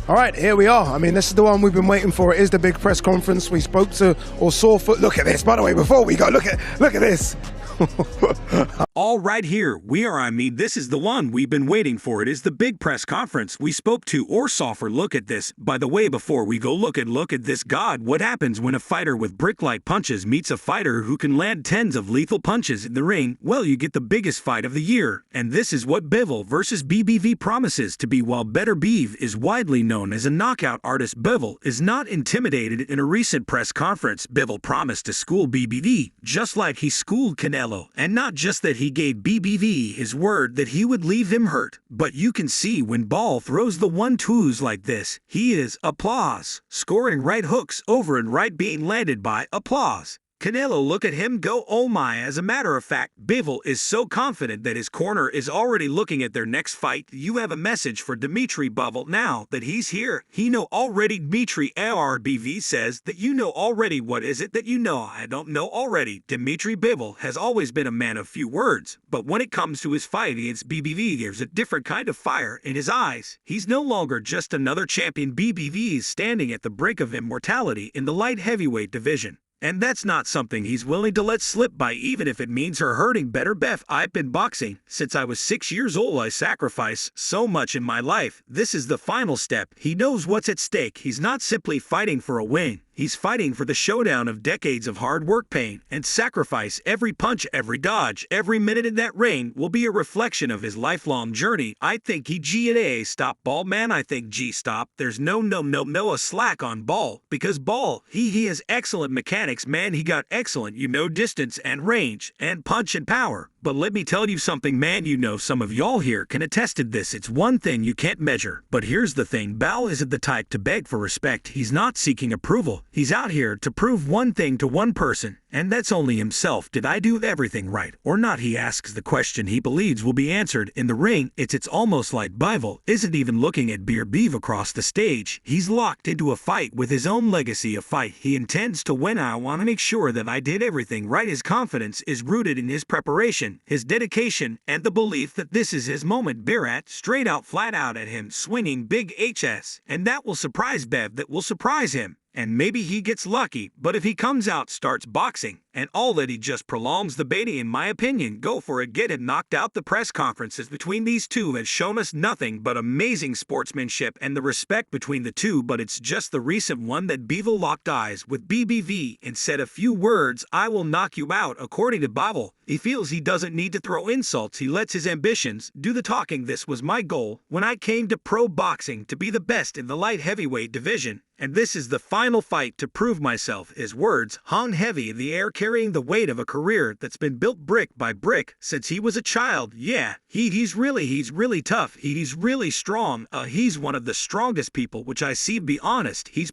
All right, here we are. I mean, this is the one we've been waiting for. It is the big press conference. We spoke to or saw. Look at this. By the way, before we go, look at this. All right here, this is the one we've been waiting for. It is the big press conference. We spoke to or saw for. Look at this. By the way, before we go, look at this. God, what happens when a fighter with brick-like punches meets a fighter who can land tens of lethal punches in the ring? Well, you get the biggest fight of the year. And this is what Bivol versus BBV promises to be. While Beterbiev is widely known as a knockout artist, Bivol is not intimidated. In a recent press conference, Bivol promised to school BBV, just like he schooled Canelo. And not just that, he gave BBV his word that he would leave him hurt. But you can see when Ball throws the 1-2s like this, he is applause, scoring right hooks over and right being landed by applause. Canelo, look at him go, oh my. As a matter of fact, Bivol is so confident that his corner is already looking at their next fight. You have a message for Dmitry Bivol now that he's here. He know already. Dmitry Bivol says that you know already. What is it that you know? I don't know already. Dmitry Bivol has always been a man of few words, but when it comes to his fight against BBV, there's a different kind of fire in his eyes. He's no longer just another champion. BBV is standing at the brink of immortality in the light heavyweight division. And that's not something he's willing to let slip by, even if it means her hurting. Beterbiev, I've been boxing since I was 6 years old. I sacrificed so much in my life. This is the final step. He knows what's at stake. He's not simply fighting for a win. He's fighting for the showdown of decades of hard work, pain, and sacrifice. Every punch, every dodge, every minute in that ring will be a reflection of his lifelong journey. I think he G&A stop Ball, man. I think G stop. There's no a slack on Ball, because Ball, he has excellent mechanics, man. He got excellent, distance and range and punch and power. But let me tell you something, man. Some of y'all here can attest to this. It's one thing you can't measure. But here's the thing. Ball isn't the type to beg for respect. He's not seeking approval. He's out here to prove one thing to one person, and that's only himself. Did I do everything right or not? He asks the question he believes will be answered in the ring. It's almost like Bivol isn't even looking at Beterbiev across the stage. He's locked into a fight with his own legacy, a fight he intends to win. I want to make sure that I did everything right. His confidence is rooted in his preparation, his dedication, and the belief that this is his moment. Berat straight out, flat out at him, swinging big HS, and that will surprise Bev. That will surprise him. And maybe he gets lucky, but if he comes out, starts boxing, and all that, he just prolongs the baiting, in my opinion. Go for it, get him knocked out. The press conferences between these two has shown us nothing but amazing sportsmanship and the respect between the two, but it's just the recent one that Bivol locked eyes with BBV and said a few words. I will knock you out. According to Bivol, he feels he doesn't need to throw insults. He lets his ambitions do the talking. This was my goal when I came to pro boxing, to be the best in the light heavyweight division. And this is the final fight to prove myself. His words hung heavy in the air, carrying the weight of a career that's been built brick by brick since he was a child. Yeah, he's really tough. He's really strong. He's one of the strongest people which I see. Be honest, he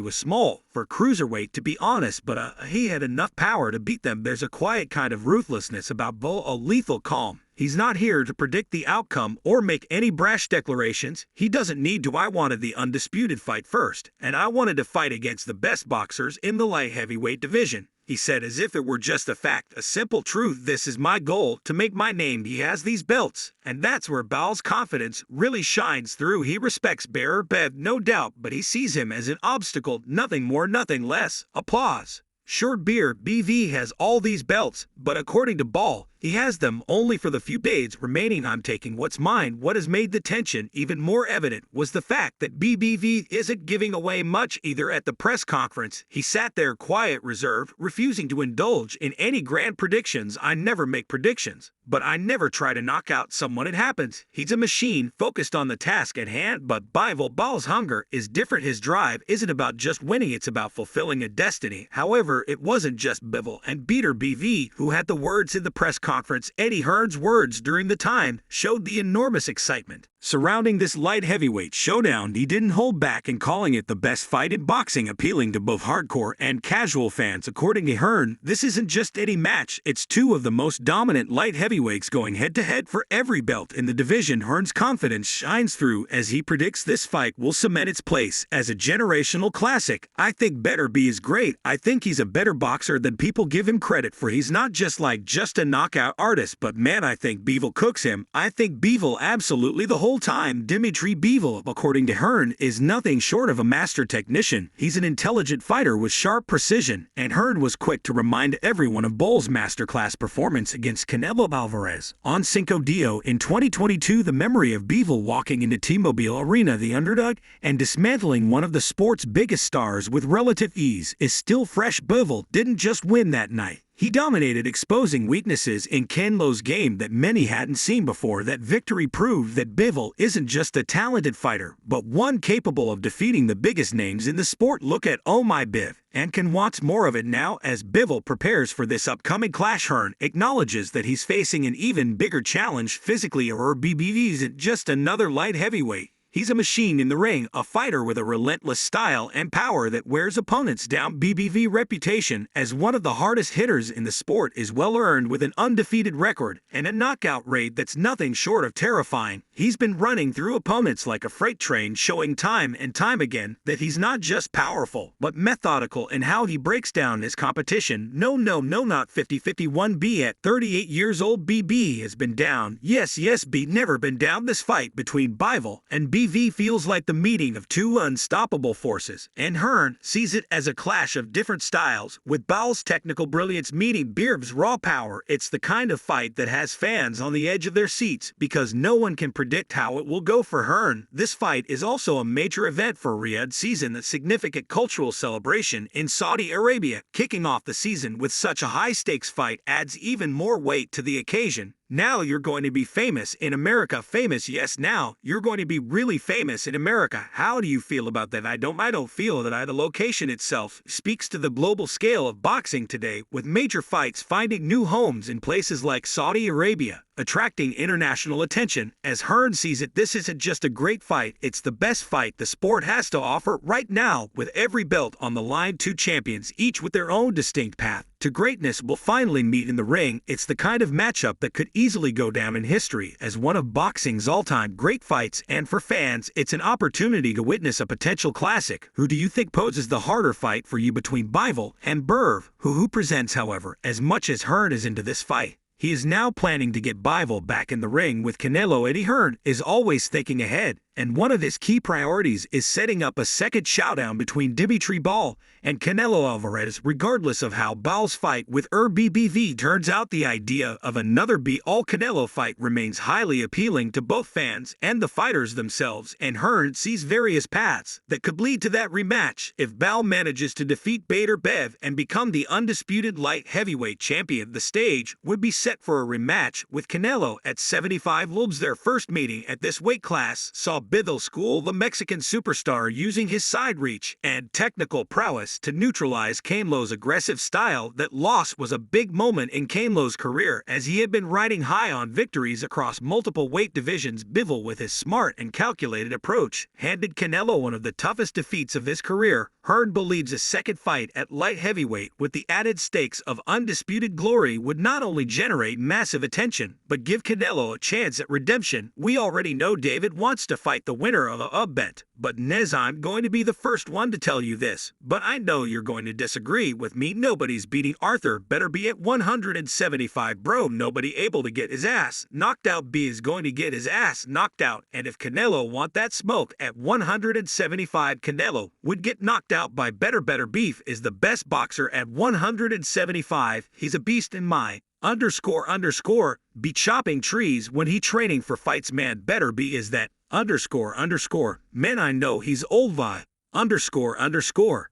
was small for cruiserweight, to be honest, but he had enough power to beat them. There's a quiet kind of ruthlessness about Bivol, a lethal calm. He's not here to predict the outcome or make any brash declarations. He doesn't need to. I wanted the undisputed fight first, and I wanted to fight against the best boxers in the light heavyweight division. He said as if it were just a fact, a simple truth. This is my goal, to make my name. He has these belts, and that's where Ball's confidence really shines through. He respects Beterbiev, no doubt, but he sees him as an obstacle, nothing more, nothing less. Applause. Sure, BV has all these belts, but according to Ball, he has them only for the few days remaining. I'm taking what's mine. What has made the tension even more evident was the fact that BBV isn't giving away much either. At the press conference, he sat there quiet, reserved, refusing to indulge in any grand predictions. I never make predictions, but I never try to knock out someone. It happens. He's a machine focused on the task at hand, but Ball's hunger is different. His drive isn't about just winning, it's about fulfilling a destiny. However, it wasn't just Bivol and Beterbiev who had the words in the press conference. Eddie Hearn's words during the time showed the enormous excitement surrounding this light heavyweight showdown. He didn't hold back in calling it the best fight in boxing, appealing to both hardcore and casual fans. According to Hearn, this isn't just any match, it's two of the most dominant light heavyweights going head-to-head for every belt in the division. Hearn's confidence shines through as he predicts this fight will cement its place as a generational classic. I think Beterbiev is great. I think he's a better boxer than people give him credit for. He's not just a knockout knockout artist, but man, I think Bivol cooks him. I think Bivol absolutely the whole time. Dmitry Bivol, according to Hearn, is nothing short of a master technician. He's an intelligent fighter with sharp precision, and Hearn was quick to remind everyone of Bivol's masterclass performance against Canelo Alvarez on Cinco de Mayo in 2022. The memory of Bivol walking into T-Mobile Arena, the underdog, and dismantling one of the sport's biggest stars with relative ease is still fresh. Bivol didn't just win that night. He dominated, exposing weaknesses in Canelo's game that many hadn't seen before. That victory proved that Bivol isn't just a talented fighter, but one capable of defeating the biggest names in the sport. Look at Oh My Biv, and can want more of it now as Bivol prepares for this upcoming clash. Hearn acknowledges that he's facing an even bigger challenge physically. BBV isn't just another light heavyweight. He's a machine in the ring, a fighter with a relentless style and power that wears opponents down. BBV's reputation as one of the hardest hitters in the sport is well earned, with an undefeated record and a knockout rate that's nothing short of terrifying. He's been running through opponents like a freight train, showing time and time again that he's not just powerful, but methodical in how he breaks down his competition. No, not 50-51. At 38 years old, BB has been down. Yes, B never been down. This fight between Bivol and BV feels like the meeting of two unstoppable forces, and Hearn sees it as a clash of different styles, with Bivol's technical brilliance meeting Biv's raw power. It's the kind of fight that has fans on the edge of their seats, because no one can predict how it will go for Hearn. This fight is also a major event for Riyadh season, a significant cultural celebration in Saudi Arabia. Kicking off the season with such a high-stakes fight adds even more weight to the occasion. Now you're going to be famous in America. Famous, yes, now you're going to be really famous in America. How do you feel about that? I don't feel that. The location itself speaks to the global scale of boxing today, with major fights finding new homes in places like Saudi Arabia, attracting international attention. As Hearn sees it, this isn't just a great fight, it's the best fight the sport has to offer right now. With every belt on the line, two champions, each with their own distinct path to greatness, will finally meet in the ring. It's the kind of matchup that could easily go down in history as one of boxing's all-time great fights, and for fans, it's an opportunity to witness a potential classic. Who do you think poses the harder fight for you between Bivol and Biv? Who presents, however, as much as Hearn is into this fight, he is now planning to get Bivol back in the ring with Canelo. Eddie Hearn is always thinking ahead, and one of his key priorities is setting up a second showdown between Dmitry Bivol and Canelo Alvarez. Regardless of how Bivol's fight with BBV turns out, the idea of another Canelo fight remains highly appealing to both fans and the fighters themselves, and Hearn sees various paths that could lead to that rematch. If Bivol manages to defeat Beterbiev and become the undisputed light heavyweight champion, the stage would be set for a rematch with Canelo at 75 libs. Their first meeting at this weight class saw Bivol school the Mexican superstar, using his side reach and technical prowess to neutralize Canelo's aggressive style. That loss was a big moment in Canelo's career, as he had been riding high on victories across multiple weight divisions. Bivol, with his smart and calculated approach, handed Canelo one of the toughest defeats of his career. Hearn believes a second fight at light heavyweight with the added stakes of undisputed glory would not only generate massive attention, but give Canelo a chance at redemption. We already know David wants to fight the winner of a bet, but Nez, I'm going to be the first one to tell you this, but I know you're going to disagree with me. Nobody's beating Artur Beterbiev at 175, bro. Nobody able to get his ass knocked out. B is going to get his ass knocked out, and if Canelo want that smoke at 175, Canelo would get knocked out by Beterbiev is the best boxer at 175. He's a beast in my be chopping trees when he training for fights. Man, Beterbiev is that __. Man, I know he's old vi __.